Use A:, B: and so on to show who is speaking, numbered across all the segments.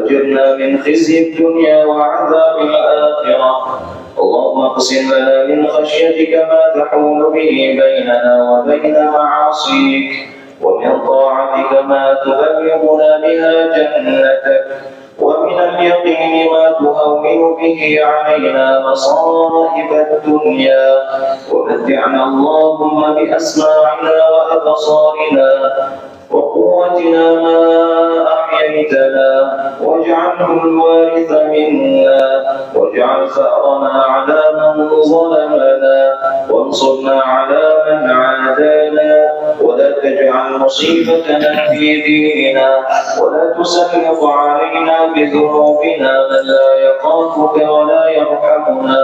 A: وأجرنا من خزي الدنيا وعذاب الآخرة. اللهم اقسم لنا من خشيتك ما تحول به بيننا وبين معاصيك، ومن طاعتك ما تبلغنا بها جنتك، ومن اليقين ما تهون به علينا مصائب الدنيا، ومتعنا اللهم بأسماعنا وأبصارنا وقوتنا ما أحييتنا، واجعله الوارث منا، واجعل ثأرنا على من ظلمنا، وانصرنا على من عادانا، ولا تجعل مصيبتنا في ديننا، ولا تسلط علينا بذنوبنا من لا يخافك ولا يرحمنا.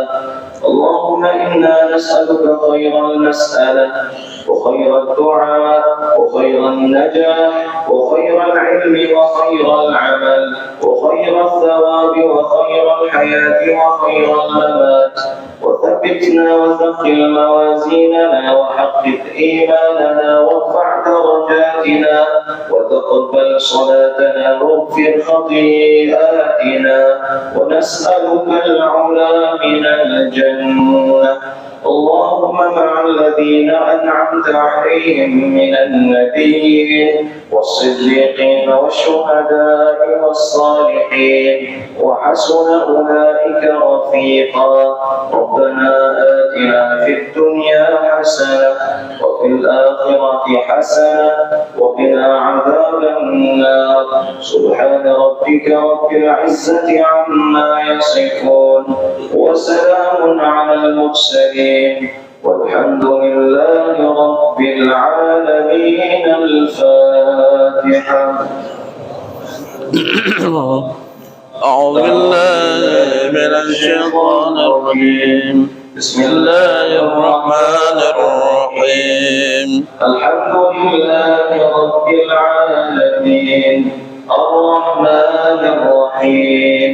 A: اللهم إنا نسألك خير المسألة، وخير الدعاء، وخير النجاح، وخير العلم، وخير العمل، وخير الثواب، وخير الحياة، وخير الممات. وثبتنا وثقل موازيننا، وحقق إيماننا، وارفع درجاتنا، وتقبل صلاتنا، واغفر خطيئاتنا، ونسألك العلا من الجنة. اللهم مع الذين أنعمت عليهم من النبيين والصديقين والشهداء والصالحين، وحسن أولئك رفيقا. ربنا آتنا في الدنيا حسنة، وفي الآخرة حسنة، وقنا عذاب النار. سبحان ربك رب العزة عما يصفون، وسلام على المرسلين، والحمد لله رب العالمين. الفاتحة.
B: أعوذ بالله من الشيطان الرجيم. بسم الله الرحمن الرحيم.
A: الحمد لله رب العالمين، الرحمن الرحيم،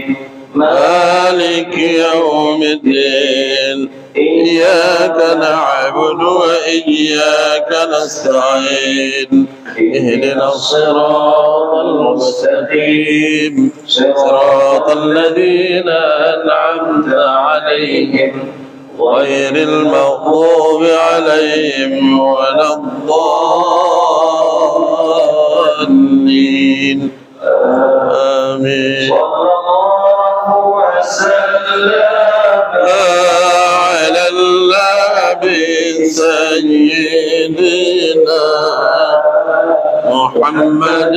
B: مالك يوم الدين. إياك نعبد وإياك نستعين. اهدنا الصراط المستقيم، صراط الذين أنعمت عليهم غير المغضوب عليهم ولا الضالين. آمين.
A: صلى الله وسلم
B: على النبي سيدنا محمد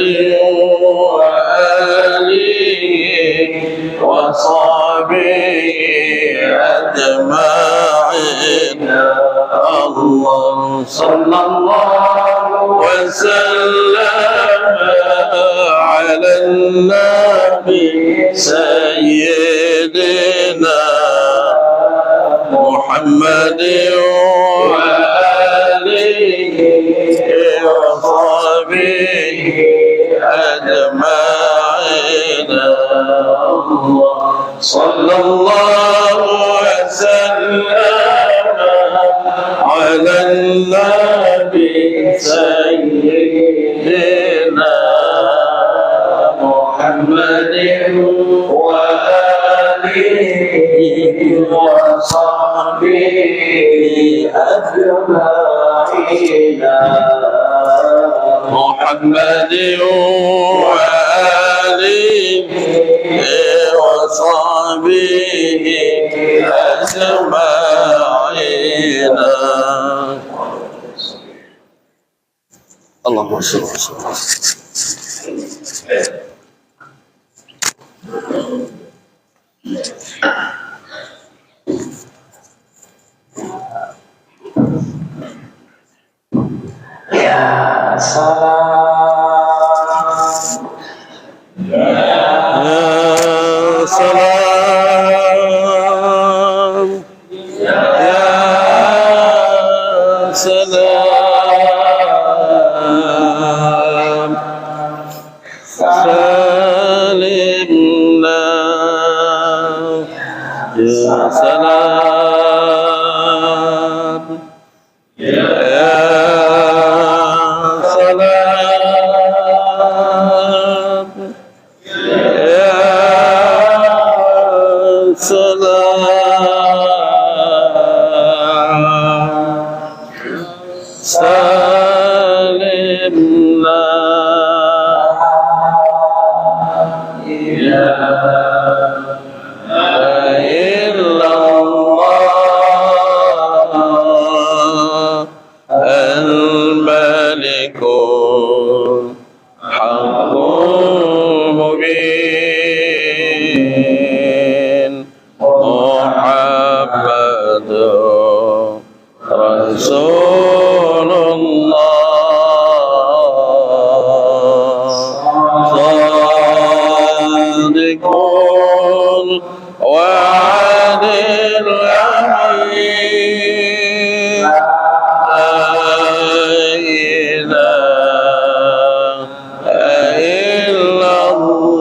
B: وآله وصحبه أجمعين. الله صلى الله وسلم على النبي سيدنا محمد وآله وصحبه أجمعين. صلى الله وسلم على النبي سيدنا محمد وآله وصحبه أجمعين. محمد وآله وصحبه أجمعين. اللهم صل وسلم.
A: يا سلام،
B: يا سلام، يا سلام، سلمنا يا سلام، يا سلام، يا سلمنا إلا الله الملك الحق المبين محمد رسول الله صادق وعد الأمين لا إله إلا الله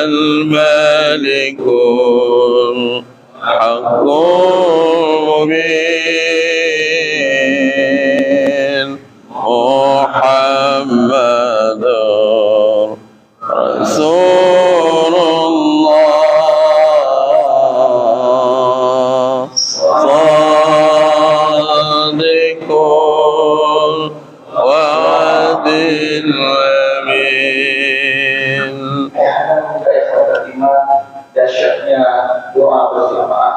B: الملك الحق المبين محمد رسول الله صادق وعد الأمين.
C: Dahsyatnya doa berjamaah,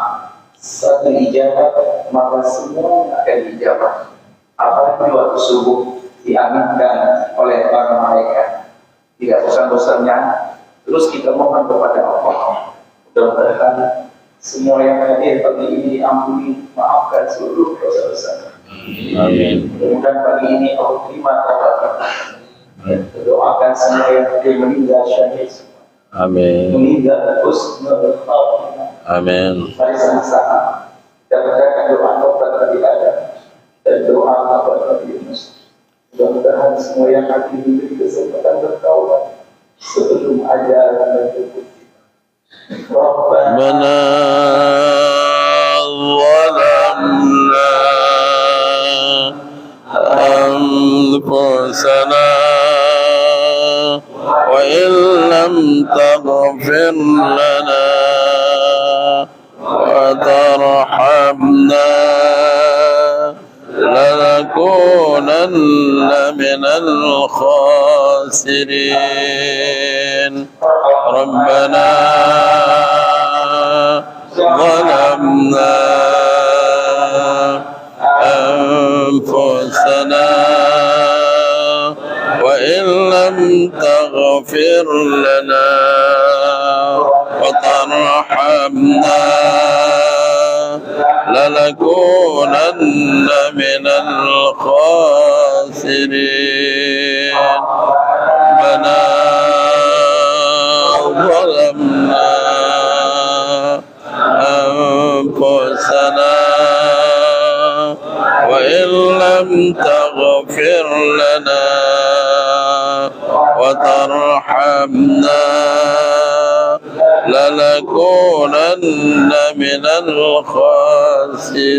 C: satu ijabah maka semua akan dijabah. Apalagi waktu subuh diaminkan oleh para malaikat, tidak bosan-bosannya terus kita mohon kepada Allah. Mudah-mudahan semua yang hadir pagi ini ampuni, maafkan seluruh dosa-dosa.
B: Amin.
C: Mudah-mudahan pagi ini Allah terima taubat kita. Doakan semua yang hadir meninggal syahid,
B: Amin.
C: meninggal husnul khatimah.
B: Amin.
C: Mari sama-sama kita bacakan doa taubat Nabi Adam dan doa taubat Nabi Yunus. Mudah-mudahan semua yang hadir diberi kesempatan bertaubat sebelum ajal menjemput kita.
B: ربنا ظلمنا أنفسنا وإن لم تغفر لنا وترحمنا لنكونن من الخاسرين ربنا ظلمنا أنفسنا وإن لم تغفر لنا وترحمنا لنكونن من الخاسرين ربنا ظلمنا أنفسنا وإن لم تغفر لنا وترحمنا لنكونن من الخاسرين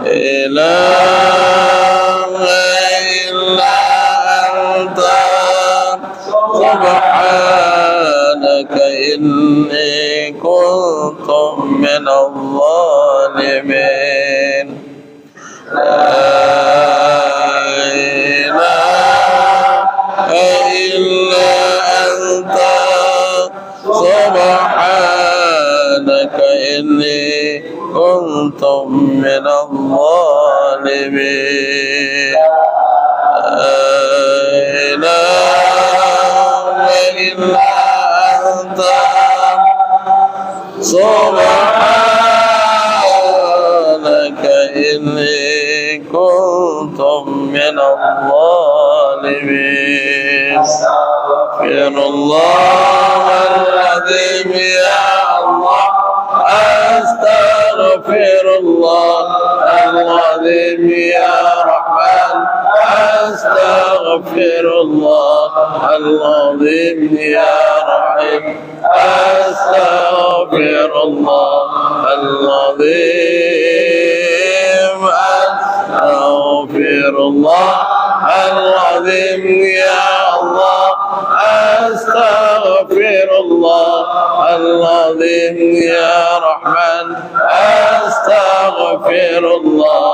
B: إله إلا أنت سبحانك إني كنت من الظالمين لا إله إلا أنت سبحانك إني كنت من الظالمين لا إله إلا أنت سبحانك إني كنت من الظالمين أستغفر الله العظيم يا الله أستغفر الله العظيم يا رحمن أستغفر الله العظيم يا رحيم أستغفر الله العظيم أستغفر الله العظيم يا الله أستغفر الله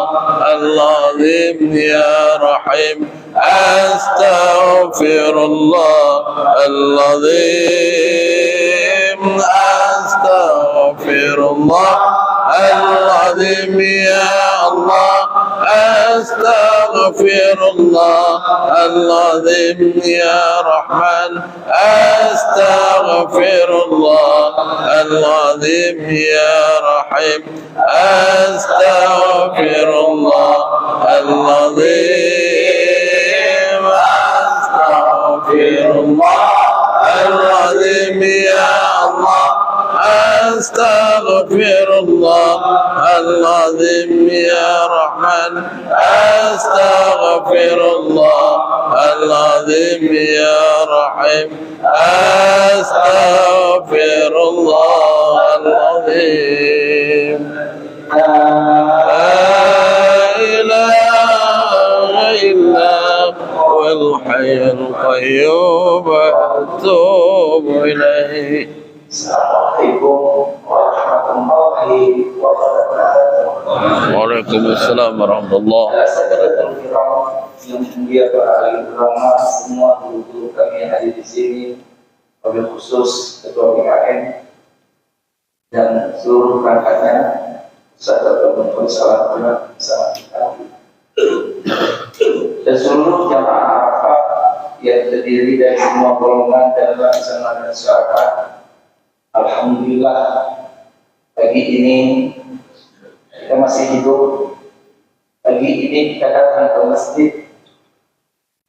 B: العظيم يا رحيم أستغفر الله العظيم أستغفر الله العظيم يا الله أستغفر الله العظيم يا رحمن أستغفر الله العظيم يا رحيم أستغفر الله العظيم أستغفر الله العظيم يا الله أستغفر الله العظيم يا رحمن أستغفر الله العظيم يا رحيم أستغفر الله العظيم لا إله إلا هو الحي القيوم أتوب إليه.
C: Assalamualaikum warahmatullahi wabarakatuh.
B: Waalaikumsalam warahmatullahi wabarakatuh.
C: Yang mulia para ahli ulama, semua guru kami yang hadir di sini, wabil khusus Ketua BKN dan seluruh perangkatnya, sahabat salam kita dan seluruh jamaah Arafah yang terdiri dari semua golongan dan bangsa dan masyarakat. Alhamdulillah, pagi ini kita masih hidup. Pagi ini kita datang ke masjid.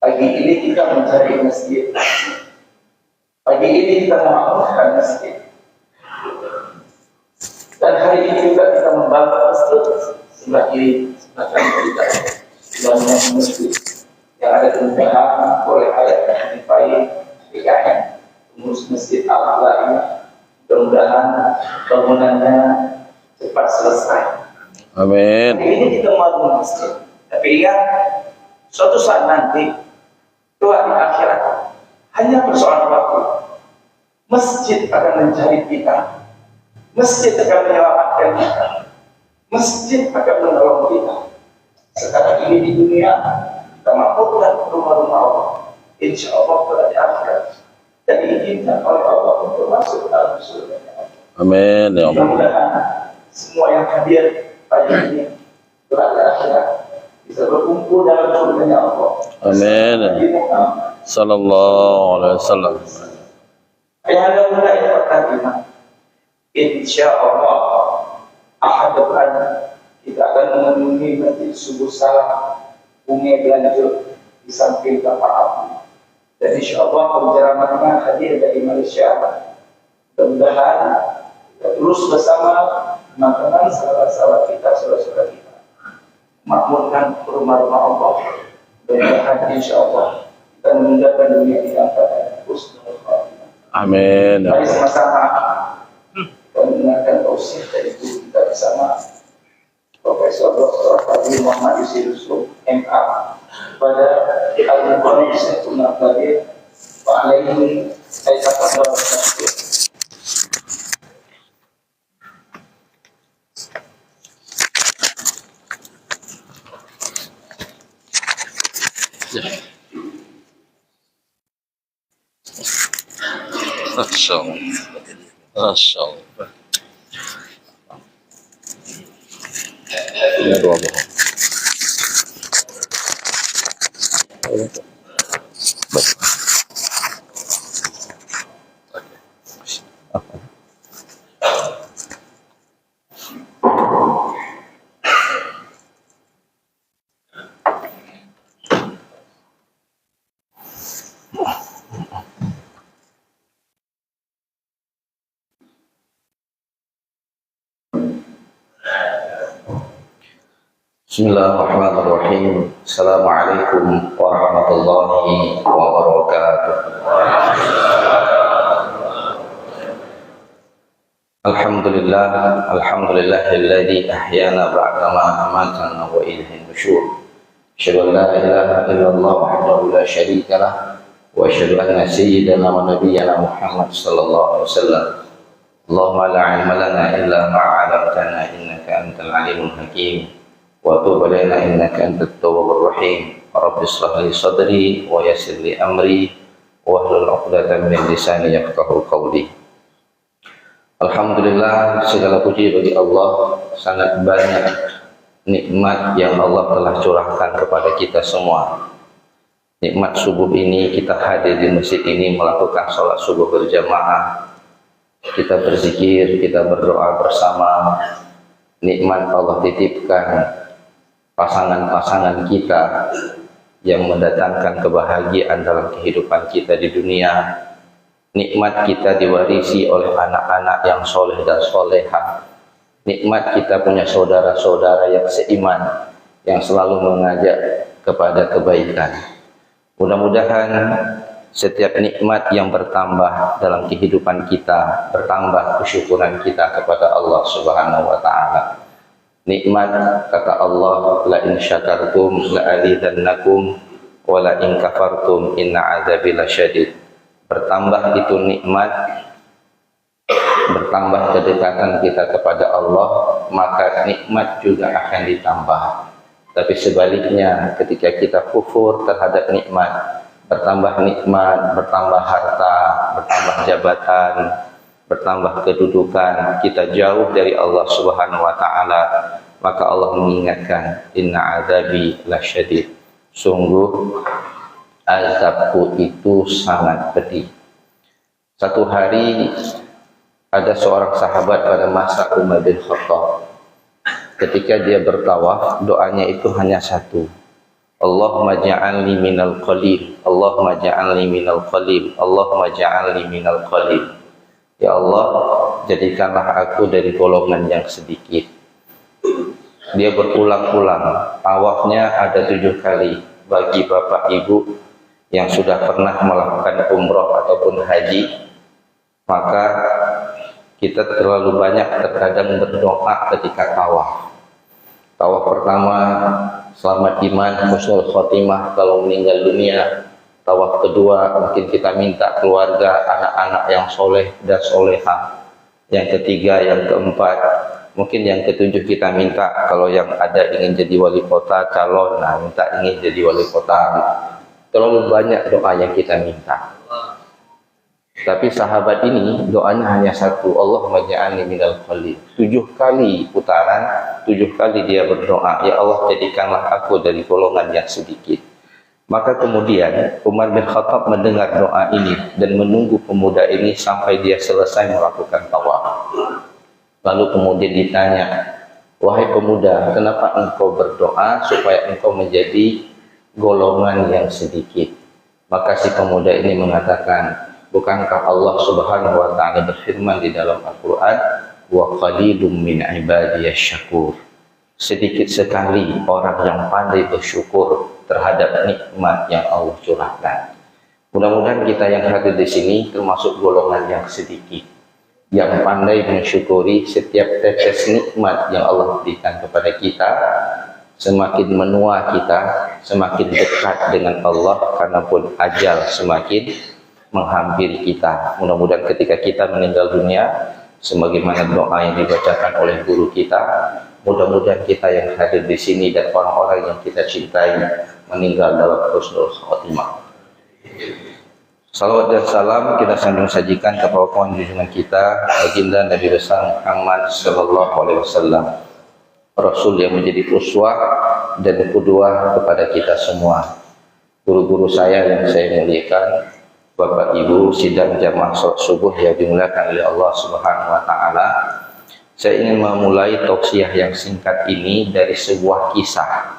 C: Pagi ini kita mencari masjid. Pagi ini kita mengamalkan masjid. Dan hari ini juga kita membangga masjid sebelah kiri, sebelah kanan kita. Banyak masjid yang ada kemudahan oleh ayat yang dipakai PKN pengurus masjid Al-A'la ini. Mudah-mudahan bangunannya cepat selesai.
B: Amin.
C: Ini kita bangun masjid. Tapi ingat, suatu saat nanti, doa di akhirat, hanya persoalan waktu. Masjid akan mencari kita. Masjid akan menyelamatkan kita. Masjid akan menolong kita. Sekarang ini di dunia, kita makmurkan rumah-rumah Allah. Insya Allah pada di akhirat. Dan diizinkan oleh Allah untuk masuk dalam surga.
B: Amin ya Allah.
C: Mudah-mudahan semua yang hadir pagi ini berada akhirat bisa berkumpul dalam surga Allah.
B: Amin. Sallallahu alaihi wasallam.
C: Ayah mulai pertama, insya Allah ahad depan kita akan memenuhi masjid subuh salam bunga berlanjut di samping kapal api. Dan insya Allah penceramahnya hadir dari Malaysia. Mudah-mudahan kita terus bersama teman-teman sahabat-sahabat kita, saudara-saudara kita, makmurkan rumah-rumah Allah. Mudah-mudahan insya Allah kita meninggalkan dunia ini pada husnul khatimah.
B: Amin.
C: Mari sama-sama kita mendengarkan tausiah dari guru kita bersama Profesor Dr. Fadli Muhammad Yusuf MA pada Al-Muqarrib Sayyiduna Qadir wa alaihi sayyidina wabarakatuh.
B: Masya Allah. Masya Allah. Ini dua bohong.
D: Bismillahirrahmanirrahim. Assalamualaikum warahmatullahi wabarakatuh. Alhamdulillahilladzi ahyana ba'dama amatana wa ilaihin nusyur. Asyhadu an la ilaha illallah wahdahu la syarika lah wa asyhadu anna sayyidana wa nabiyyana Muhammad sallallahu alaihi wasallam Allahumma la ilma lana illa ma 'allamtana innaka antal alimul hakim wa tub alaina innaka antat tawwabur rahim. Rabbi shrah li sadri wa yassir li amri wahlul 'uqdatam min lisani yafqahu qawli. Alhamdulillah, segala puji bagi Allah. Sangat banyak nikmat yang Allah telah curahkan kepada kita semua. Nikmat subuh ini, kita hadir di masjid ini melakukan sholat subuh berjamaah, kita berzikir, kita berdoa bersama. Nikmat Allah titipkan pasangan-pasangan kita yang mendatangkan kebahagiaan dalam kehidupan kita di dunia. Nikmat kita diwarisi oleh anak-anak yang soleh dan soleha. Nikmat kita punya saudara-saudara yang seiman, yang selalu mengajak kepada kebaikan. Mudah-mudahan setiap nikmat yang bertambah dalam kehidupan kita, bertambah kesyukuran kita kepada Allah Subhanahu wa Ta'ala. Nikmat, kata Allah, la in syakartum la azidannakum wa la in kafartum inna azabi lasyadid. Bertambah itu nikmat, bertambah kedekatan kita kepada Allah, maka nikmat juga akan ditambah. Tapi sebaliknya, ketika kita kufur terhadap nikmat, bertambah nikmat, bertambah harta, bertambah jabatan, bertambah kedudukan, kita jauh dari Allah Subhanahu wa Ta'ala, maka Allah mengingatkan, inna azabi lasyadid. Sungguh azabku itu sangat pedih. Satu hari ada seorang sahabat pada masa Umar bin Khattab. Ketika dia bertawaf, doanya itu hanya satu. Allahumma ja'alni minal qalil, Allahumma ja'alni minal qalil, Allahumma ja'alni minal qalil. Ya Allah, jadikanlah aku dari golongan yang sedikit. Dia berulang-ulang, tawafnya ada 7 kali. Bagi bapak ibu yang sudah pernah melakukan umroh ataupun haji, maka kita terlalu banyak terkadang berdoa ketika tawaf. Tawaf pertama, selamat iman, husnul khotimah kalau meninggal dunia. Tawaf kedua, mungkin kita minta keluarga, anak-anak yang soleh dan soleha. Yang ketiga, yang keempat, mungkin yang ketujuh kita minta kalau yang ada ingin jadi wali kota, calon, nah minta ingin jadi wali kota. Terlalu banyak doa yang kita minta. Tapi sahabat ini doanya hanya satu, Allahumma ja'alni minal qalil. 7 kali putaran, 7 kali dia berdoa, ya Allah jadikanlah aku dari golongan yang sedikit. Maka kemudian Umar bin Khattab mendengar doa ini dan menunggu pemuda ini sampai dia selesai melakukan tawaf. Lalu kemudian ditanya, wahai pemuda, kenapa engkau berdoa supaya engkau menjadi golongan yang sedikit? Maka si pemuda ini mengatakan, bukankah Allah Subhanahu wa Ta'ala berfirman di dalam Al-Quran, wa qalilum min ibadiyasy syakur. Sedikit sekali orang yang pandai bersyukur terhadap nikmat yang Allah curahkan. Mudah-mudahan kita yang hadir di sini termasuk golongan yang sedikit, yang pandai mensyukuri setiap tetes nikmat yang Allah berikan kepada kita. Semakin menua kita, semakin dekat dengan Allah, karena pun ajal semakin menghampiri kita. Mudah-mudahan ketika kita meninggal dunia, sebagaimana doa yang dibacakan oleh guru kita, mudah-mudahan kita yang hadir di sini dan orang-orang yang kita cintai meninggal dalam husnul khotimah. Salawat dan salam kita sanjung sajikan kepada kawan junjungan kita, baginda Nabi besar Muhammad sallallahu alaihi wasallam, Rasul yang menjadi uswah dan qudwah kepada kita semua. Guru-guru saya yang saya muliakan, Bapak Ibu sidang jamaah salat subuh yang dimuliakan oleh Allah Subhanahu wa Ta'ala, saya ingin memulai tausiah yang singkat ini dari sebuah kisah.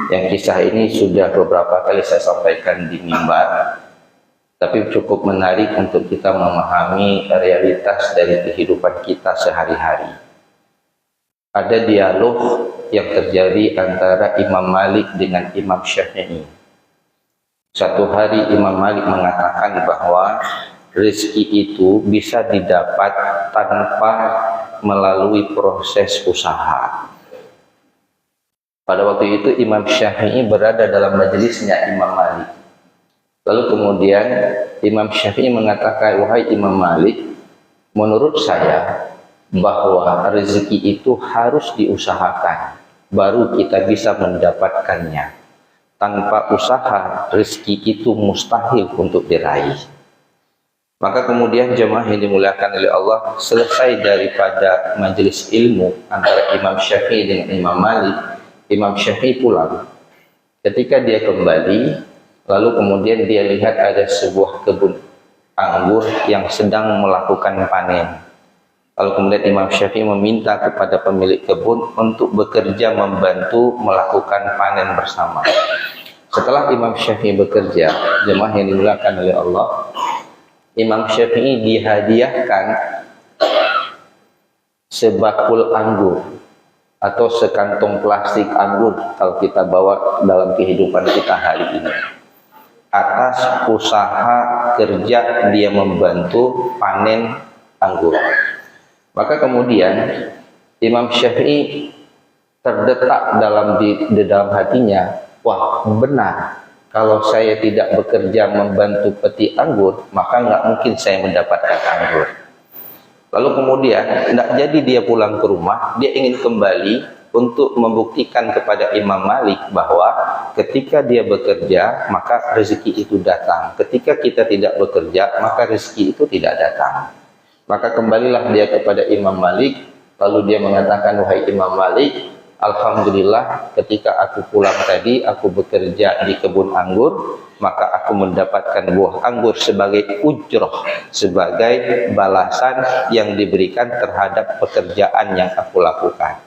D: Yang kisah ini sudah beberapa kali saya sampaikan di mimbar, tapi cukup menarik untuk kita memahami realitas dari kehidupan kita sehari-hari. Ada dialog yang terjadi antara Imam Malik dengan Imam Syafi'i. Satu hari Imam Malik mengatakan bahwa rezeki itu bisa didapat tanpa melalui proses usaha. Pada waktu itu Imam Syafi'i berada dalam majelisnya Imam Malik. Lalu kemudian Imam Syafi'i mengatakan, wahai Imam Malik, menurut saya bahwa rezeki itu harus diusahakan, baru kita bisa mendapatkannya. Tanpa usaha, rezeki itu mustahil untuk diraih. Maka kemudian jemaah yang dimuliakan oleh Allah, selesai daripada majelis ilmu antara Imam Syafi'i dengan Imam Malik, Imam Syafi'i pulang. Ketika dia kembali, lalu kemudian dia lihat ada sebuah kebun anggur yang sedang melakukan panen. Lalu kemudian Imam Syafi'i meminta kepada pemilik kebun untuk bekerja membantu melakukan panen bersama. Setelah Imam Syafi'i bekerja, jemaah yang dimuliakan oleh Allah, Imam Syafi'i dihadiahkan sebakul anggur atau sekantong plastik anggur kalau kita bawa dalam kehidupan kita hari ini, atas usaha kerja dia membantu panen anggur. Maka kemudian Imam Syafi'i terdetak di dalam hatinya, wah benar, kalau saya tidak bekerja membantu peti anggur, maka nggak mungkin saya mendapatkan anggur. Lalu kemudian tidak jadi dia pulang ke rumah, dia ingin kembali untuk membuktikan kepada Imam Malik bahwa ketika dia bekerja maka rezeki itu datang. Ketika kita tidak bekerja maka rezeki itu tidak datang. Maka kembalilah dia kepada Imam Malik, lalu dia mengatakan, wahai Imam Malik, alhamdulillah ketika aku pulang tadi aku bekerja di kebun anggur, maka aku mendapatkan buah anggur sebagai ujroh, sebagai balasan yang diberikan terhadap pekerjaan yang aku lakukan.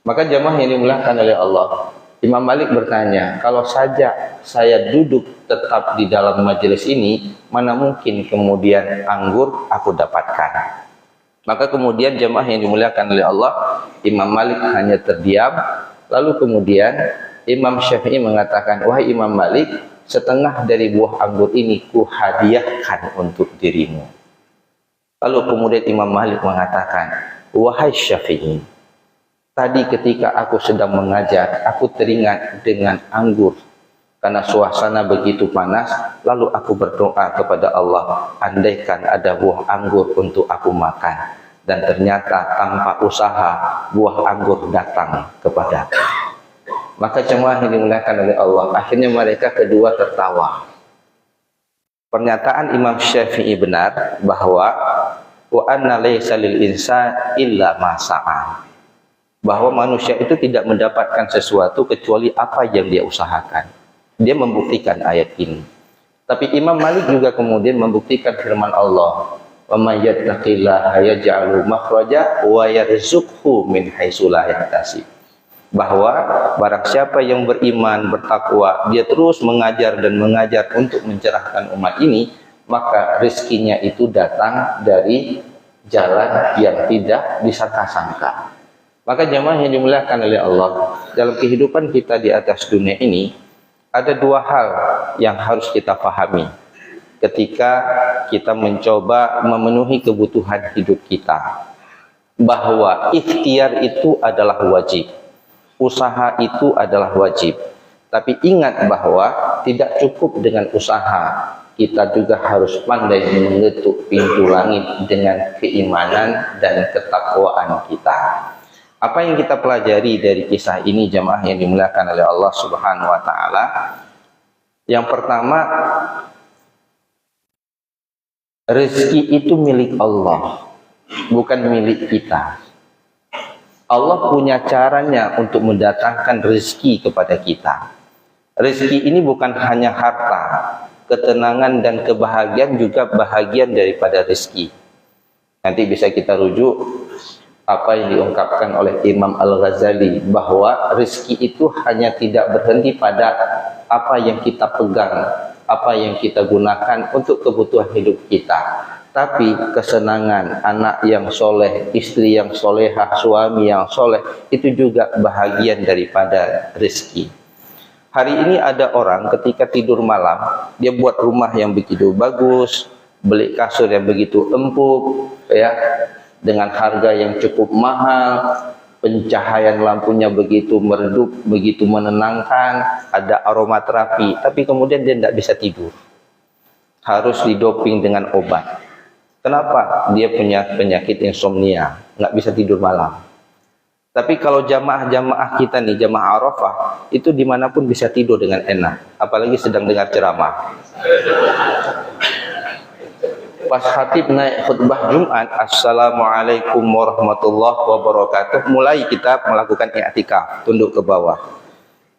D: Maka jamaah yang dimuliakan oleh Allah, Imam Malik bertanya, kalau saja saya duduk tetap di dalam majelis ini, mana mungkin kemudian anggur aku dapatkan. Maka kemudian jamaah yang dimuliakan oleh Allah, Imam Malik hanya terdiam. Lalu kemudian Imam Syafi'i mengatakan, wahai Imam Malik, setengah dari buah anggur ini ku hadiahkan untuk dirimu. Lalu kemudian Imam Malik mengatakan, wahai Syafi'i, tadi ketika aku sedang mengajar, aku teringat dengan anggur. Karena suasana begitu panas, lalu aku berdoa kepada Allah, andaikan ada buah anggur untuk aku makan. Dan ternyata tanpa usaha, buah anggur datang kepadaku. Maka jemaah yang dimuliakan oleh Allah, akhirnya mereka kedua tertawa. Pernyataan Imam Syafi'i benar bahwa wa anna laysa lil insan illa ma sa'a. Bahwa manusia itu tidak mendapatkan sesuatu kecuali apa yang dia usahakan. Dia membuktikan ayat ini. Tapi Imam Malik juga kemudian membuktikan firman Allah, wa may yattaqillaha yaj'al makhraja wa yarzuqhu min haitsu la yahtasib. Bahwa barang siapa yang beriman, bertakwa, dia terus mengajar dan mengajar untuk mencerahkan umat ini, maka rezekinya itu datang dari jalan yang tidak disangka-sangka. Maka jemaah yang dimuliakan oleh Allah, dalam kehidupan kita di atas dunia ini, ada dua hal yang harus kita pahami ketika kita mencoba memenuhi kebutuhan hidup kita. Bahwa ikhtiar itu adalah wajib. Usaha itu adalah wajib. Tapi ingat bahwa tidak cukup dengan usaha. Kita juga harus pandai mengetuk pintu langit dengan keimanan dan ketakwaan kita. Apa yang kita pelajari dari kisah ini jamaah yang dimuliakan oleh Allah Subhanahu wa taala? Yang pertama, rezeki itu milik Allah, bukan milik kita. Allah punya caranya untuk mendatangkan rezeki kepada kita. Rezeki ini bukan hanya harta, ketenangan dan kebahagiaan juga bahagian daripada rezeki. Nanti bisa kita rujuk apa yang diungkapkan oleh Imam Al-Ghazali, bahwa rezeki itu hanya tidak berhenti pada apa yang kita pegang, apa yang kita gunakan untuk kebutuhan hidup kita. Tapi kesenangan anak yang soleh, istri yang solehah, suami yang soleh, itu juga bahagian daripada rezeki. Hari ini ada orang ketika tidur malam, dia buat rumah yang begitu bagus, beli kasur yang begitu empuk, ya, dengan harga yang cukup mahal, pencahayaan lampunya begitu meredup, begitu menenangkan, ada aromaterapi, tapi kemudian dia tidak bisa tidur. Harus didoping dengan obat. Kenapa? Dia punya penyakit insomnia, nggak bisa tidur malam. Tapi kalau jamaah-jamaah kita nih, jamaah Arafah, itu dimanapun bisa tidur dengan enak, apalagi sedang dengar ceramah. Pas khatib naik khutbah Jumat, Assalamualaikum warahmatullahi wabarakatuh, mulai kita melakukan i'tikaf, tunduk ke bawah.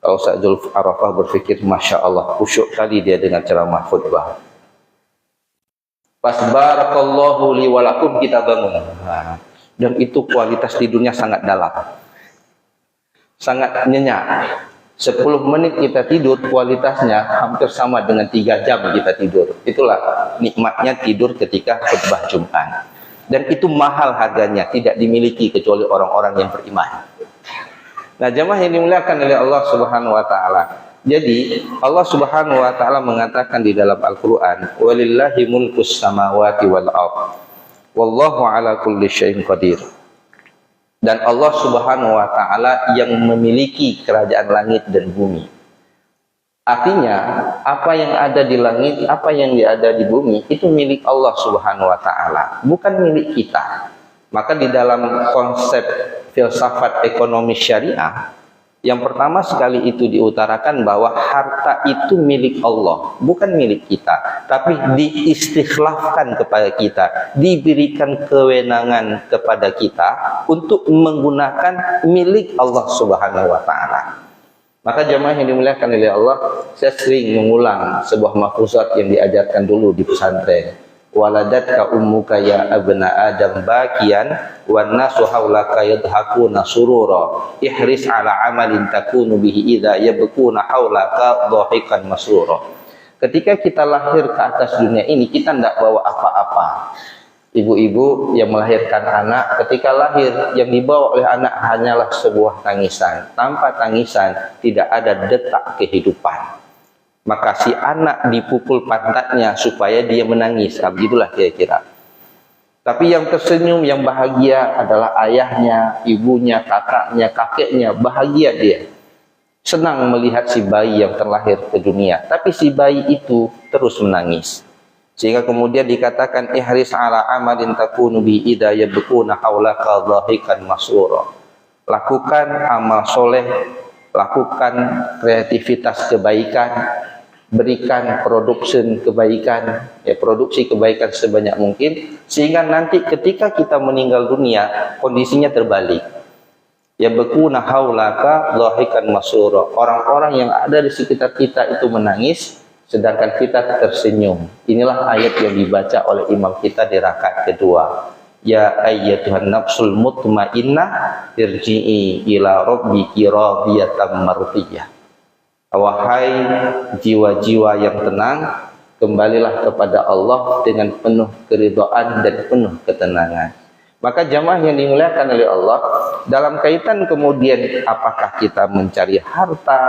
D: Kalau Ustaz Zulf Arafah berpikir, Masya Allah, khusyuk kali dia dengan ceramah khutbah. Pas barakallahu li walakum, kita bangun. Nah, dan itu kualitas tidurnya sangat dalam, sangat nyenyak. 10 menit kita tidur, kualitasnya hampir sama dengan 3 jam kita tidur. Itulah nikmatnya tidur ketika khutbah Jumat. Dan itu mahal harganya, tidak dimiliki kecuali orang-orang yang beriman. Nah, jamaah yang dimuliakan oleh Allah Subhanahu wa taala. Jadi, Allah Subhanahu wa taala mengatakan di dalam Al-Qur'an, "Walillahi mulkus samawati wal ardh. Wallahu ala kulli syai'in qadir." Dan Allah Subhanahu wa taala yang memiliki kerajaan langit dan bumi. Artinya, apa yang ada di langit, apa yang ada di bumi, itu milik Allah Subhanahu wa taala, bukan milik kita. Maka di dalam konsep filsafat ekonomi syariah, yang pertama sekali itu diutarakan bahwa harta itu milik Allah, bukan milik kita, tapi diistikhlafkan kepada kita, diberikan kewenangan kepada kita untuk menggunakan milik Allah Subhanahu wa taala. Maka jemaah yang dimuliakan oleh Allah, saya sering mengulang sebuah mafhuzat yang diajarkan dulu di pesantren. Waladatka ummuka ya abna adam bakian wan nasu haulaka yadhakuna surura ihris ala amalin takunu bihi idza yabkuna haulaka dhahikan masrura. Ketika kita lahir ke atas dunia ini, kita tidak bawa apa-apa. Ibu-ibu yang melahirkan anak, ketika lahir yang dibawa oleh anak hanyalah sebuah tangisan. Tanpa tangisan tidak ada detak kehidupan. Maka si anak dipukul pantatnya supaya dia menangis. Begitulah kira-kira. Tapi yang tersenyum, yang bahagia adalah ayahnya, ibunya, kakaknya, kakeknya. Bahagia dia. Senang melihat si bayi yang terlahir ke dunia. Tapi si bayi itu terus menangis. Sehingga kemudian dikatakan, ihris ala amalin takunu bi idza yabkuna haulaka dhahikan masrura. Lakukan amal soleh, lakukan kreativitas kebaikan, berikan produksi kebaikan, produksi kebaikan sebanyak mungkin, sehingga nanti ketika kita meninggal dunia kondisinya terbalik. Ya bekuna haulaka dhahikan masrura. Orang-orang yang ada di sekitar kita itu menangis, sedangkan kita tersenyum. Inilah ayat yang dibaca oleh imam kita di rakaat kedua. Ya ayyatuhan nafsul mutmainnah irji'i ila rabbiki radiyatan mardiyah. Wahai jiwa-jiwa yang tenang, kembalilah kepada Allah dengan penuh keridhaan dan penuh ketenangan. Maka jamaah yang dimuliakan oleh Allah, dalam kaitan kemudian apakah kita mencari harta,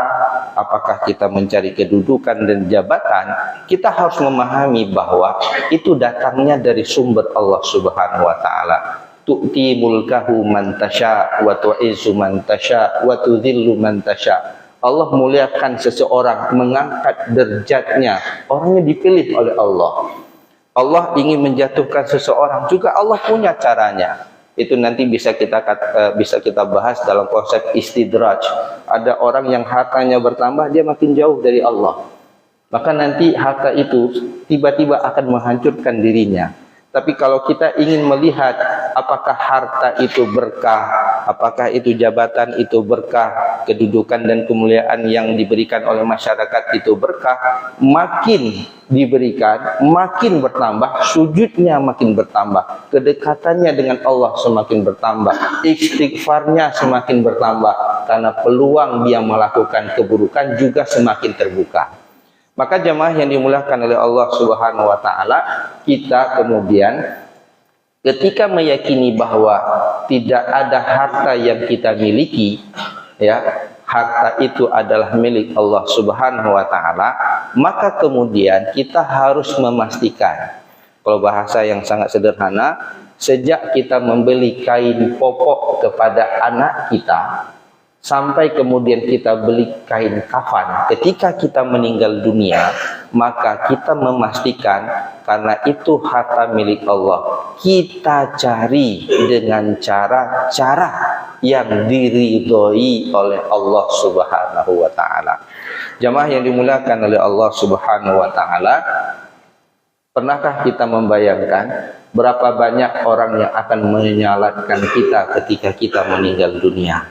D: apakah kita mencari kedudukan dan jabatan, kita harus memahami bahwa itu datangnya dari sumber Allah Subhanahu wa taala. Tu'ti mulkahu man tasya wa tu'izzu man tasya wa tudhillu man tasya. Allah muliakan seseorang, mengangkat derajatnya. Orangnya dipilih oleh Allah. Allah ingin menjatuhkan seseorang, juga Allah punya caranya. Itu nanti bisa kita bahas dalam konsep istidraj. Ada orang yang hartanya bertambah, dia makin jauh dari Allah. Maka nanti harta itu tiba-tiba akan menghancurkan dirinya. Tapi kalau kita ingin melihat apakah harta itu berkah, apakah itu jabatan itu berkah, kedudukan dan kemuliaan yang diberikan oleh masyarakat itu berkah, makin diberikan, makin bertambah, sujudnya makin bertambah, kedekatannya dengan Allah semakin bertambah, istighfarnya semakin bertambah, karena peluang dia melakukan keburukan juga semakin terbuka. Maka jemaah yang dimuliakan oleh Allah Subhanahu wa taala, kita kemudian ketika meyakini bahwa tidak ada harta yang kita miliki, ya, harta itu adalah milik Allah Subhanahu wa taala, maka kemudian kita harus memastikan, kalau bahasa yang sangat sederhana, sejak kita membeli kain popok kepada anak kita, sampai kemudian kita beli kain kafan ketika kita meninggal dunia, maka kita memastikan karena itu harta milik Allah, kita cari dengan cara-cara yang diridhoi oleh Allah Subhanahu wa taala. Jamaah yang dimuliakan oleh Allah Subhanahu wa taala, pernahkah kita membayangkan berapa banyak orang yang akan menyalatkan kita ketika kita meninggal dunia?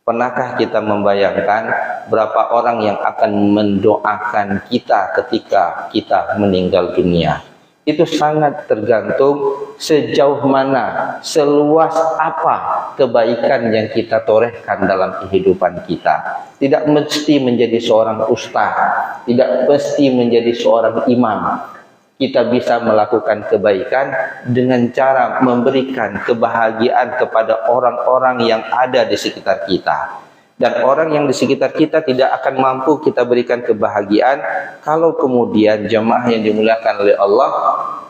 D: Pernahkah kita membayangkan berapa orang yang akan mendoakan kita ketika kita meninggal dunia? Itu sangat tergantung sejauh mana, seluas apa kebaikan yang kita torehkan dalam kehidupan kita. Tidak mesti menjadi seorang ustaz, tidak mesti menjadi seorang imam. Kita bisa melakukan kebaikan dengan cara memberikan kebahagiaan kepada orang-orang yang ada di sekitar kita. Dan orang yang di sekitar kita tidak akan mampu kita berikan kebahagiaan kalau kemudian jemaah yang dimuliakan oleh Allah,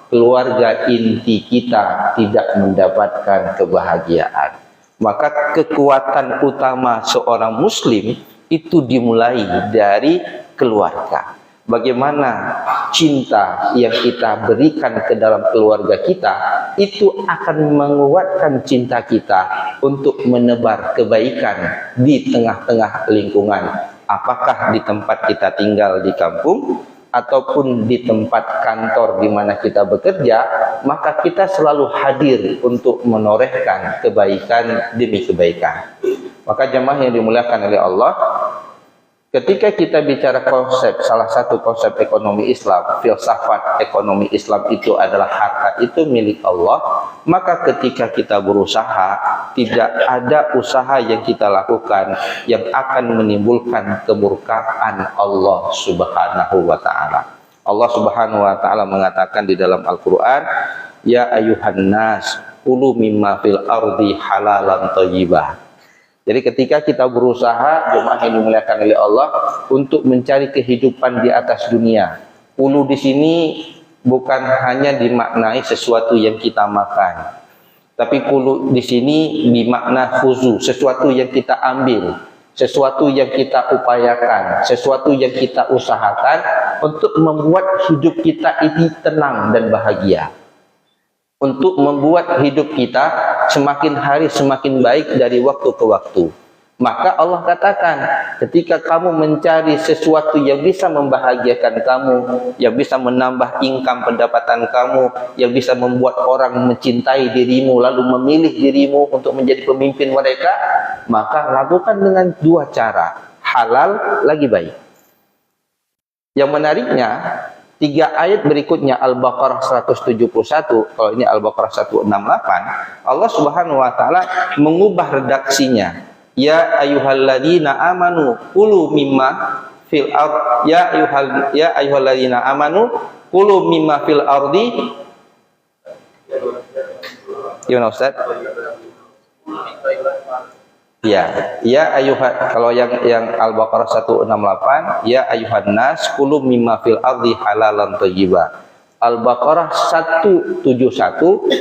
D: keluarga inti kita tidak mendapatkan kebahagiaan. Maka kekuatan utama seorang muslim itu dimulai dari keluarga. Bagaimana cinta yang kita berikan ke dalam keluarga kita itu akan menguatkan cinta kita untuk menebar kebaikan di tengah-tengah lingkungan, apakah di tempat kita tinggal di kampung ataupun di tempat kantor di mana kita bekerja. Maka kita selalu hadir untuk menorehkan kebaikan demi kebaikan. Maka jemaah yang dimuliakan oleh Allah, ketika kita bicara konsep, salah satu konsep ekonomi Islam, filsafat ekonomi Islam itu adalah harta itu milik Allah. Maka ketika kita berusaha, tidak ada usaha yang kita lakukan yang akan menimbulkan kemurkaan Allah Subhanahu wa taala. Allah Subhanahu wa taala mengatakan di dalam Al-Qur'an, ya ayuhan nas kulu mimma fil ardi halalan thayyibah. Jadi ketika kita berusaha, jemaah yang dimuliakan oleh Allah, untuk mencari kehidupan di atas dunia, ulu di sini bukan hanya dimaknai sesuatu yang kita makan, tapi ulu di sini dimakna khuzu, sesuatu yang kita ambil, sesuatu yang kita upayakan, sesuatu yang kita usahakan untuk membuat hidup kita ini tenang dan bahagia, untuk membuat hidup kita semakin hari semakin baik dari waktu ke waktu. Maka Allah katakan, ketika kamu mencari sesuatu yang bisa membahagiakan kamu, yang bisa menambah income pendapatan kamu, yang bisa membuat orang mencintai dirimu lalu memilih dirimu untuk menjadi pemimpin mereka, maka lakukan dengan dua cara, halal lagi baik. Yang menariknya, 3 ayat berikutnya Al-Baqarah 171, kalau ini Al-Baqarah 168, Allah Subhanahu wa taala mengubah redaksinya. Ya ayyuhalladzina amanu kulu mimma fil ard, ya ayyuhalladzina amanu kulu mimma fil ardi. Gimana Ustaz? Ya ayuhan, kalau yang Al-Baqarah 168, ya ayuhan nas kulu mimma fil ardi halalan thayyiba. Al-Baqarah 171,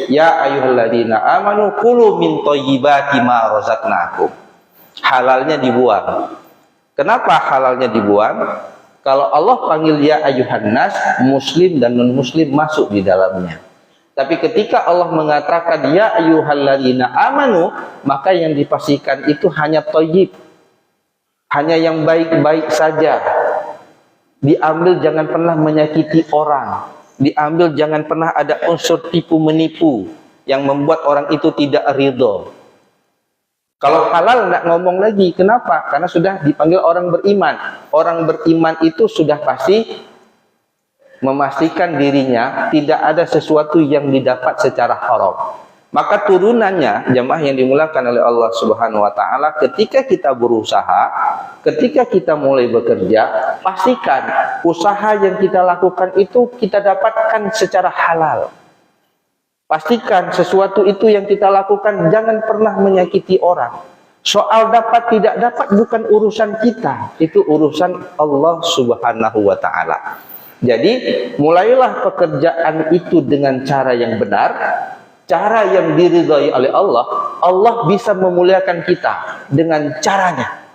D: ya ayyuhalladzina amanu kulu min thayyibati ma razaqnakum. Halalnya dibuang. Kenapa halalnya dibuang? Kalau Allah panggil ya ayuhan nas, muslim dan non muslim masuk di dalamnya. Tapi ketika Allah mengatakan ya ayyuhalladzina amanu, maka yang dipastikan itu hanya thayyib, hanya yang baik-baik saja. Diambil jangan pernah menyakiti orang, diambil jangan pernah ada unsur tipu menipu yang membuat orang itu tidak ridho. Kalau halal nggak ngomong lagi, kenapa? Karena sudah dipanggil orang beriman. Orang beriman itu sudah pasti memastikan dirinya tidak ada sesuatu yang didapat secara haram. Maka turunannya, jemaah yang dimuliakan oleh Allah Subhanahu wa taala, ketika kita berusaha, ketika kita mulai bekerja, pastikan usaha yang kita lakukan itu kita dapatkan secara halal. Pastikan sesuatu itu yang kita lakukan jangan pernah menyakiti orang. Soal dapat tidak dapat bukan urusan kita, itu urusan Allah Subhanahu wa taala. Jadi mulailah pekerjaan itu dengan cara yang benar, cara yang diridhai oleh Allah, Allah bisa memuliakan kita dengan caranya.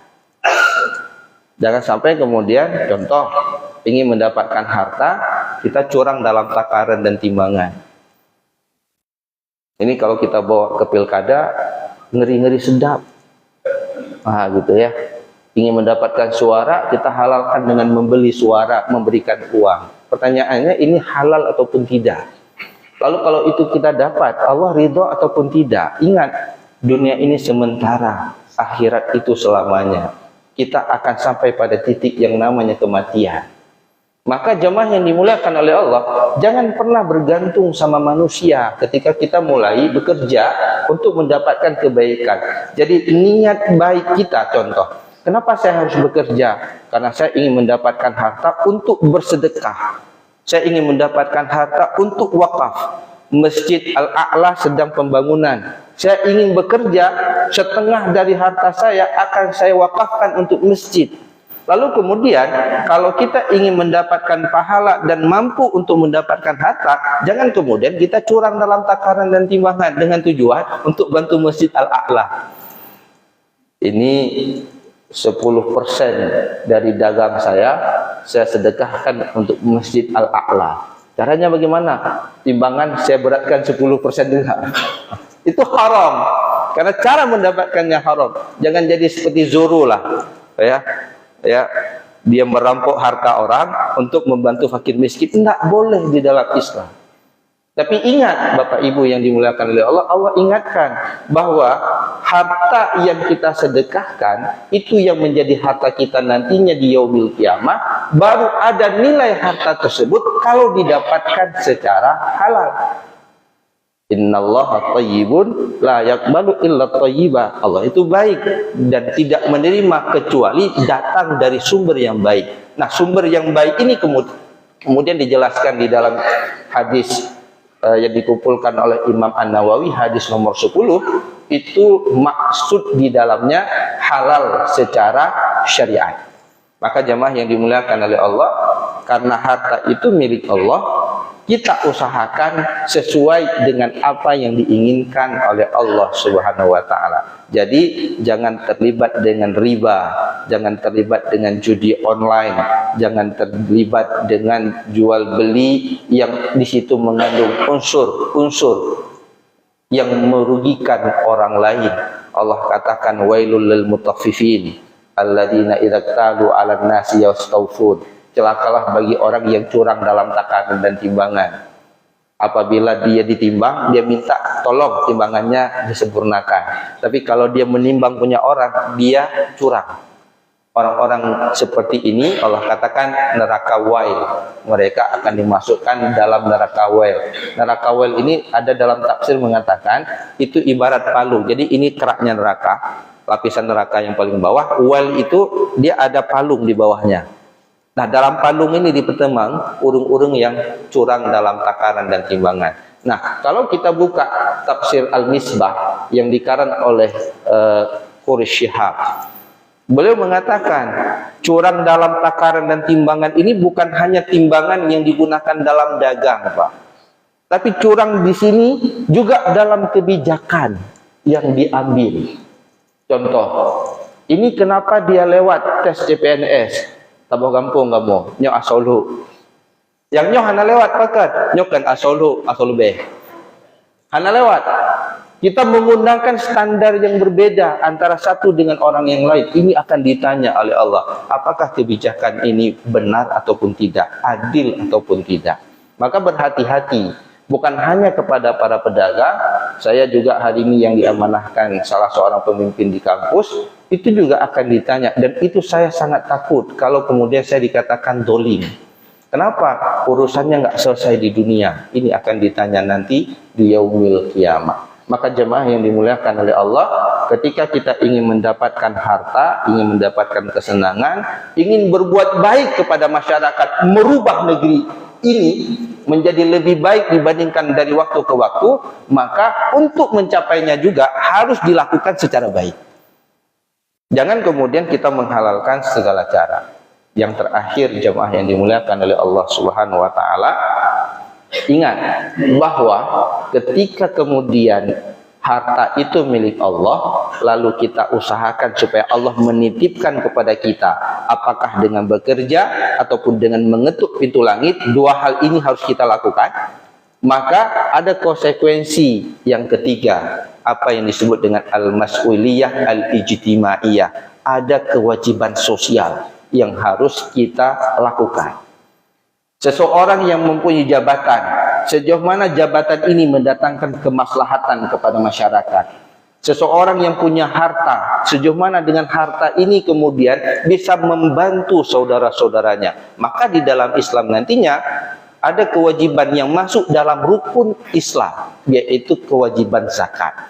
D: Jangan sampai kemudian, contoh, ingin mendapatkan harta, kita curang dalam takaran dan timbangan. Ini kalau kita bawa ke pilkada, ngeri-ngeri sedap. Nah, gitu ya. Ingin mendapatkan suara, kita halalkan dengan membeli suara, memberikan uang. Pertanyaannya, ini halal ataupun tidak? Lalu kalau itu kita dapat, Allah ridho ataupun tidak? Ingat, dunia ini sementara, akhirat itu selamanya. Kita akan sampai pada titik yang namanya kematian. Maka jemaah yang dimuliakan oleh Allah, jangan pernah bergantung sama manusia ketika kita mulai bekerja untuk mendapatkan kebaikan. Jadi niat baik kita, contoh, kenapa saya harus bekerja? Karena saya ingin mendapatkan harta untuk bersedekah. Saya ingin mendapatkan harta untuk wakaf. Masjid Al-A'la sedang pembangunan. Saya ingin bekerja, setengah dari harta saya akan saya wakafkan untuk masjid. Lalu kemudian, kalau kita ingin mendapatkan pahala dan mampu untuk mendapatkan harta, jangan kemudian kita curang dalam takaran dan timbangan dengan tujuan untuk bantu Masjid Al-A'la. Ini 10% dari dagang saya sedekahkan untuk Masjid Al-A'la. Caranya bagaimana? Timbangan saya beratkan 10% juga. Itu haram. Karena cara mendapatkannya haram. Jangan jadi seperti Zoro lah. Ya, dia merampok harta orang untuk membantu fakir miskin. Tidak boleh di dalam Islam. Tapi ingat Bapak Ibu yang dimuliakan oleh Allah, Allah ingatkan bahwa harta yang kita sedekahkan itu yang menjadi harta kita nantinya di yaumil qiyamah. Baru ada nilai harta tersebut kalau didapatkan secara halal. Innallaha thayyibun la yaqbalu illa thayyiba. Allah itu baik dan tidak menerima kecuali datang dari sumber yang baik. Nah, sumber yang baik ini kemudian dijelaskan di dalam hadis yang dikumpulkan oleh Imam An-Nawawi, hadis nomor 10, itu maksud di dalamnya halal secara syariat. Maka jemaah yang dimuliakan oleh Allah, karena harta itu milik Allah, kita usahakan sesuai dengan apa yang diinginkan oleh Allah Subhanahu wa taala. Jadi jangan terlibat dengan riba, jangan terlibat dengan judi online, jangan terlibat dengan jual beli yang di situ mengandung unsur-unsur yang merugikan orang lain. Allah katakan wailul lil mutaffifin alladzina idza talu 'alan nasi yastawfun. Celakalah bagi orang yang curang dalam takaran dan timbangan. Apabila dia ditimbang, dia minta tolong timbangannya disempurnakan. Tapi kalau dia menimbang punya orang, dia curang. Orang-orang seperti ini Allah katakan neraka wail. Mereka akan dimasukkan dalam neraka wail. Neraka wail ini ada dalam tafsir mengatakan itu ibarat palu. Jadi ini keraknya neraka, lapisan neraka yang paling bawah. Wail itu dia ada palung di bawahnya. Nah, dalam palung ini dipertemang urung-urung yang curang dalam takaran dan timbangan. Nah, kalau kita buka tafsir Al-Misbah yang dikarang oleh Quraish Shihab, beliau mengatakan curang dalam takaran dan timbangan ini bukan hanya timbangan yang digunakan dalam dagang, Pak. Tapi curang di sini juga dalam kebijakan yang diambil. Contoh, ini kenapa dia lewat tes CPNS? Tabuh kampung kamu, nyok asolu. Yang nyok hana lewat pakat, nyok kan asolu be. Hana lewat. Kita menggunakan standar yang berbeda antara satu dengan orang yang lain. Ini akan ditanya oleh Allah, apakah kebijakan ini benar ataupun tidak, adil ataupun tidak. Maka berhati-hati, bukan hanya kepada para pedagang. Saya juga hari ini yang diamanahkan salah seorang pemimpin di kampus, itu juga akan ditanya, dan itu saya sangat takut kalau kemudian saya dikatakan dolim. Kenapa? Urusannya nggak selesai di dunia, ini akan ditanya nanti di yaumil qiyamah. Maka jemaah yang dimuliakan oleh Allah, ketika kita ingin mendapatkan harta, ingin mendapatkan kesenangan, ingin berbuat baik kepada masyarakat, merubah negeri ini menjadi lebih baik dibandingkan dari waktu ke waktu, maka untuk mencapainya juga harus dilakukan secara baik. Jangan kemudian kita menghalalkan segala cara. Yang terakhir jemaah yang dimuliakan oleh Allah Subhanahu wa taala, Ingat bahwa ketika kemudian harta itu milik Allah, lalu kita usahakan supaya Allah menitipkan kepada kita, apakah dengan bekerja ataupun dengan mengetuk pintu langit, dua hal ini harus kita lakukan. Maka ada konsekuensi yang ketiga, apa yang disebut dengan al-mas'uliyah al-ijtimaiyah. Ada kewajiban sosial yang harus kita lakukan. Seseorang yang mempunyai jabatan, sejauh mana jabatan ini mendatangkan kemaslahatan kepada masyarakat. Seseorang yang punya harta, sejauh mana dengan harta ini kemudian bisa membantu saudara-saudaranya. Maka di dalam Islam nantinya ada kewajiban yang masuk dalam rukun Islam, yaitu kewajiban zakat.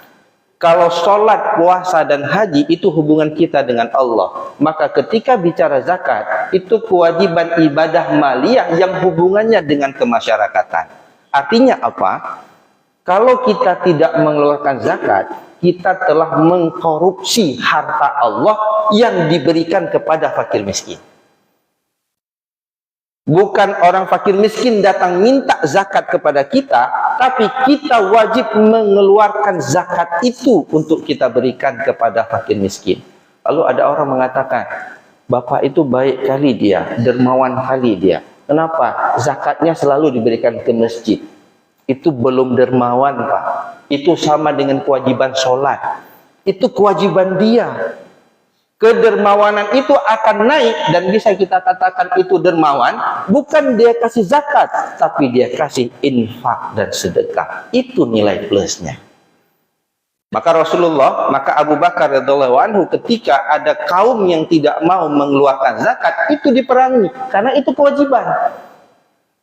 D: Kalau sholat, puasa, dan haji itu hubungan kita dengan Allah. Maka ketika bicara zakat, itu kewajiban ibadah maliyah yang hubungannya dengan kemasyarakatan. Artinya apa? Kalau kita tidak mengeluarkan zakat, kita telah mengkorupsi harta Allah yang diberikan kepada fakir miskin. Bukan orang fakir miskin datang minta zakat kepada kita, tapi kita wajib mengeluarkan zakat itu untuk kita berikan kepada fakir miskin. Lalu ada orang mengatakan, Bapak itu baik kali dia, dermawan kali dia. Kenapa? Zakatnya selalu diberikan ke masjid. Itu belum dermawan, Pak. Itu sama dengan kewajiban sholat. Itu kewajiban dia. Kedermawanan itu akan naik dan bisa kita katakan itu dermawan, bukan dia kasih zakat, tapi dia kasih infak dan sedekah. Itu nilai plusnya. Maka Abu Bakar radhiyallahu anhu ketika ada kaum yang tidak mau mengeluarkan zakat, itu diperangi karena itu kewajiban.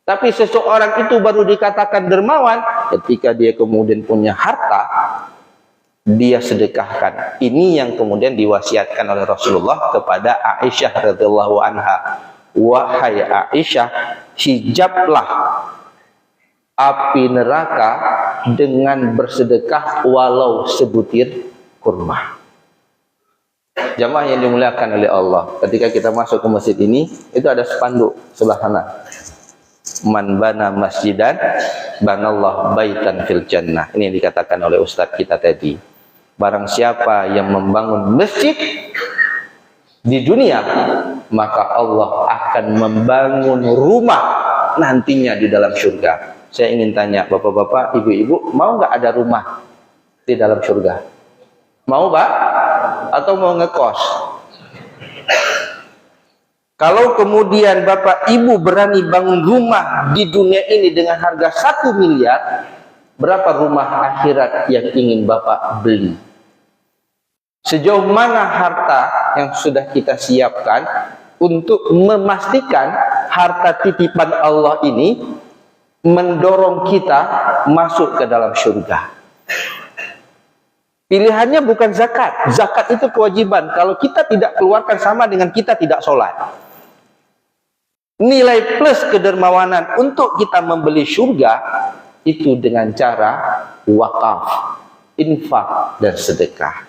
D: Tapi seseorang itu baru dikatakan dermawan ketika dia kemudian punya harta, dia sedekahkan. Ini yang kemudian diwasiatkan oleh Rasulullah kepada Aisyah radhiyallahu anha. Wahai Aisyah, hijablah api neraka dengan bersedekah walau sebutir kurma. Jamaah yang dimuliakan oleh Allah, ketika kita masuk ke masjid ini, itu ada spanduk sebelah kanan. Man bana masjidan banallah baitan fil jannah. Ini yang dikatakan oleh ustaz kita tadi. Barang siapa yang membangun masjid di dunia, maka Allah akan membangun rumah nantinya di dalam surga. Saya ingin tanya bapak-bapak, ibu-ibu, mau nggak ada rumah di dalam surga? Mau, Pak? Atau mau ngekos? Kalau kemudian bapak ibu berani bangun rumah di dunia ini dengan harga 1 miliar, berapa rumah akhirat yang ingin bapak beli? Sejauh mana harta yang sudah kita siapkan untuk memastikan harta titipan Allah ini mendorong kita masuk ke dalam surga? Pilihannya bukan zakat. Zakat itu kewajiban. Kalau kita tidak keluarkan sama dengan kita tidak sholat. Nilai plus kedermawanan untuk kita membeli surga itu dengan cara wakaf, infak, dan sedekah.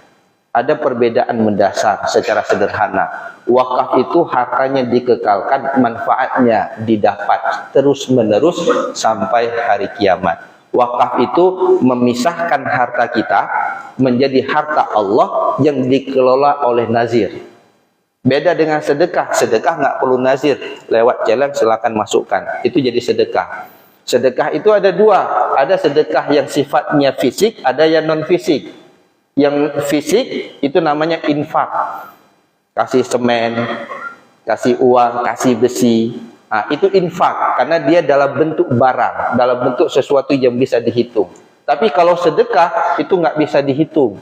D: Ada perbedaan mendasar secara sederhana. Wakaf itu hartanya dikekalkan, manfaatnya didapat terus-menerus sampai hari kiamat. Wakaf itu memisahkan harta kita menjadi harta Allah yang dikelola oleh nazir. Beda dengan sedekah. Sedekah nggak perlu nazir, lewat jalan silakan masukkan. Itu jadi sedekah. Sedekah itu ada dua. Ada sedekah yang sifatnya fisik, ada yang non fisik. Yang fisik itu namanya infak. Kasih semen, kasih uang, kasih besi. Nah, itu infak karena dia dalam bentuk barang, dalam bentuk sesuatu yang bisa dihitung. Tapi kalau sedekah itu nggak bisa dihitung.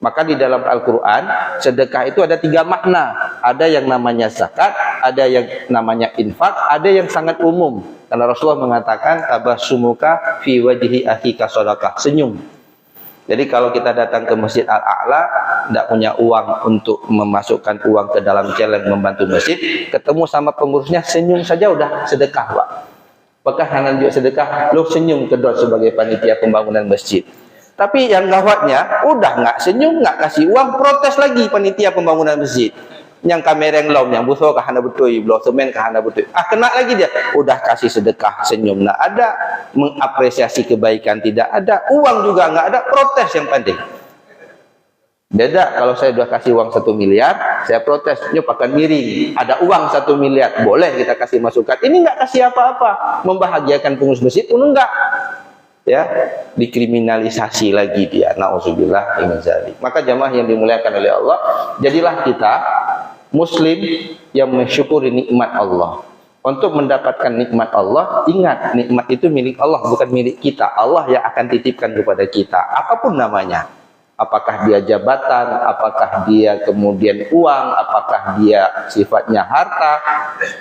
D: Maka di dalam Al-Quran sedekah itu ada 3 makna. Ada yang namanya zakat, ada yang namanya infak, ada yang sangat umum. Karena Rasulullah mengatakan tabassumuka fi wajhi akhika shadaqah, senyum. Jadi kalau kita datang ke Masjid Al-A'la, tidak punya uang untuk memasukkan uang ke dalam jalan membantu masjid, ketemu sama pengurusnya, senyum saja udah sedekah, Pak. Apakah Hanan juga sedekah? Lo senyum kedua sebagai panitia pembangunan masjid. Tapi yang gawatnya, udah nggak senyum, nggak kasih uang, protes lagi panitia pembangunan masjid. Yang kamera yang laum, yang buso kahana betul, blow semen kahana betul. Kena lagi dia, udah kasih sedekah, senyum. Nah ada mengapresiasi kebaikan tidak ada, uang juga nggak ada, protes yang penting. Beda kalau saya sudah kasih uang 1 miliar, saya protes, nyop akan miring. Ada uang 1 miliar, boleh kita kasih masukan. Ini nggak kasih apa-apa, membahagiakan pengurus masjid pun enggak. Ya, dikriminalisasi lagi dia. Nauzubillah min dzalik. Maka jamaah yang dimuliakan oleh Allah, jadilah kita muslim yang mensyukuri nikmat Allah. Untuk mendapatkan nikmat Allah, ingat nikmat itu milik Allah, bukan milik kita. Allah yang akan titipkan kepada kita, apapun namanya. Apakah dia jabatan, apakah dia kemudian uang, apakah dia sifatnya harta,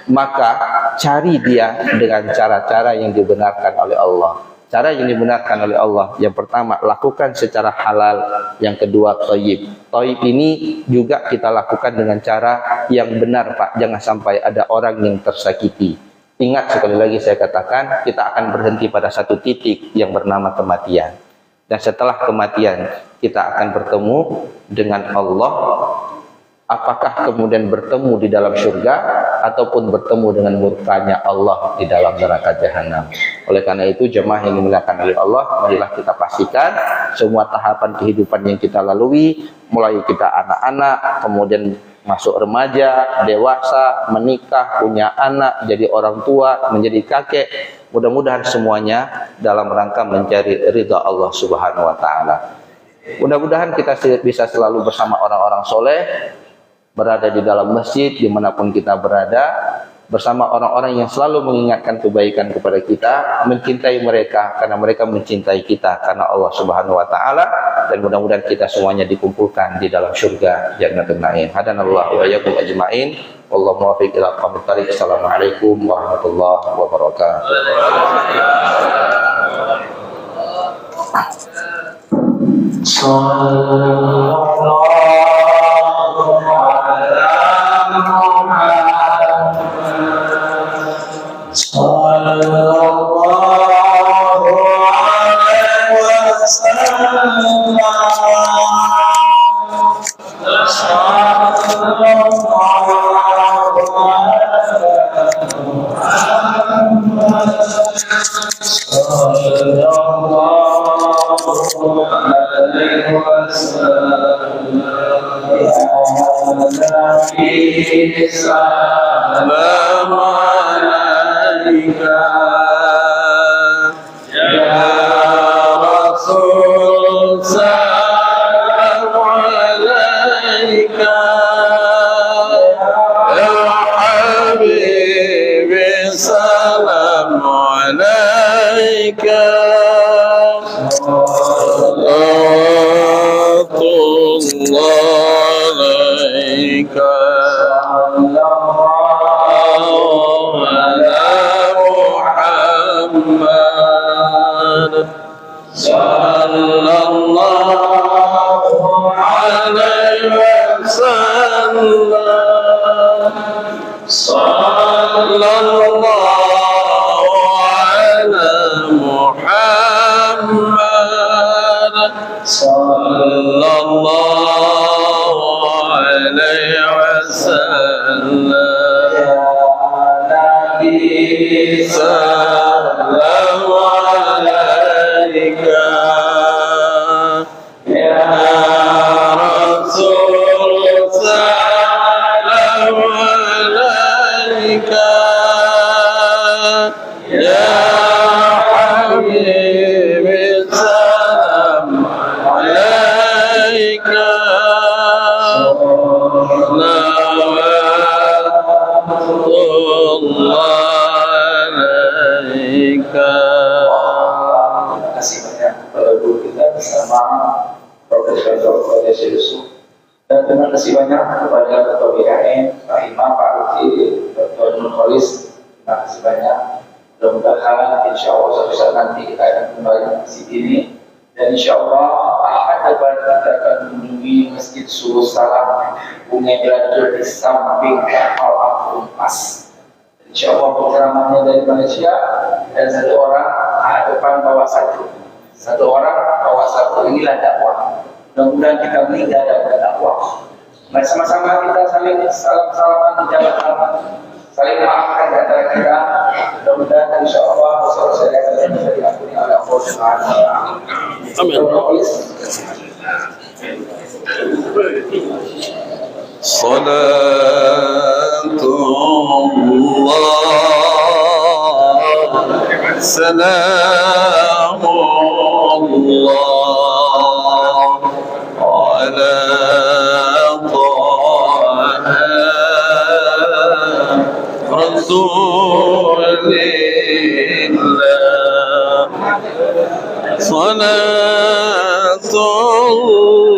D: maka cari dia dengan cara-cara yang dibenarkan oleh Allah. Cara yang dibenarkan oleh Allah, yang pertama, lakukan secara halal. Yang kedua, thayyib. Thayyib ini juga kita lakukan dengan cara yang benar, Pak. Jangan sampai ada orang yang tersakiti. Ingat, sekali lagi saya katakan, kita akan berhenti pada satu titik yang bernama kematian. Dan setelah kematian, kita akan bertemu dengan Allah. Apakah kemudian bertemu di dalam surga ataupun bertemu dengan murkanya Allah di dalam neraka jahanam. Oleh karena itu, jemaah yang dimuliakan oleh Allah, marilah kita pastikan semua tahapan kehidupan yang kita lalui, mulai kita anak-anak, kemudian masuk remaja, dewasa, menikah, punya anak, jadi orang tua, menjadi kakek, mudah-mudahan semuanya dalam rangka mencari ridha Allah Subhanahu wa taala. Mudah-mudahan kita bisa selalu bersama orang-orang soleh, berada di dalam masjid dimanapun kita berada, bersama orang-orang yang selalu mengingatkan kebaikan kepada kita, mencintai mereka karena mereka mencintai kita karena Allah Subhanahu wa taala, dan mudah-mudahan kita semuanya dikumpulkan di dalam surga Jannatul Na'im. Hadanallahu wa iyyakum ajma'in. Wallahu muwaffiq ila aqwamit thariq. Assalamualaikum warahmatullahi wabarakatuh.
A: Salam alaika ya Rasul, salam alaika ya Habibi, salam alaika
C: dan terima kasih banyak kepada Ketua BKN, Pak Imam, Pak Lutfi, Dr. Nur Kholis. Terima kasih banyak. Mudah-mudahan insya Allah suatu saat nanti kita akan kembali ke masjid ini, dan insya Allah ahad depan kita akan mengunjungi Masjid Suluh Salam, Bunga berada di samping kapal Apung Mas. Insya Allah penceramahnya dari Malaysia, dan satu orang ahad depan bawa satu orang bawa satu. Inilah dakwah. Mudah-mudahan kita meninggal dalam dakwah. Mari sama-sama kita saling salam-salaman, saling maafkan di antara kita. Mudah-mudahan insya Allah selesai
B: Amin. صلاة الله سلام الله على طه رسول الله صلاة الله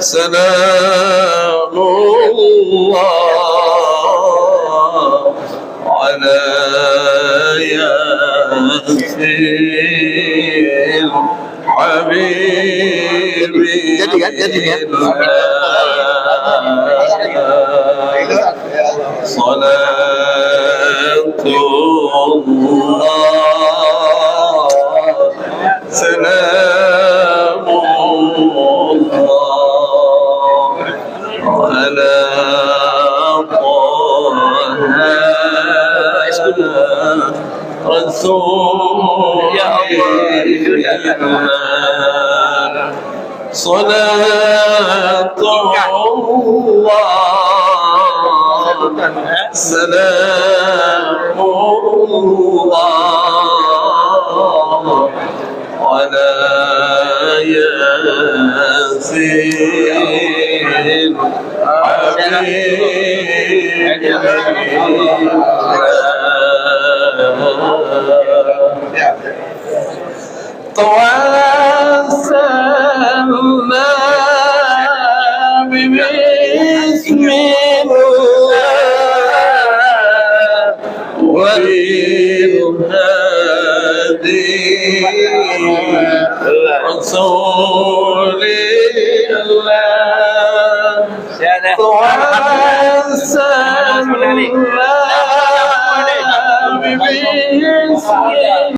B: سلام الله على ياسين حبيبي صلاة الله سلام الله على طه رسول الله صلاة الله سلام الله على ياسين توسلنا باسم الله والهادي رسول الله توسلنا باسم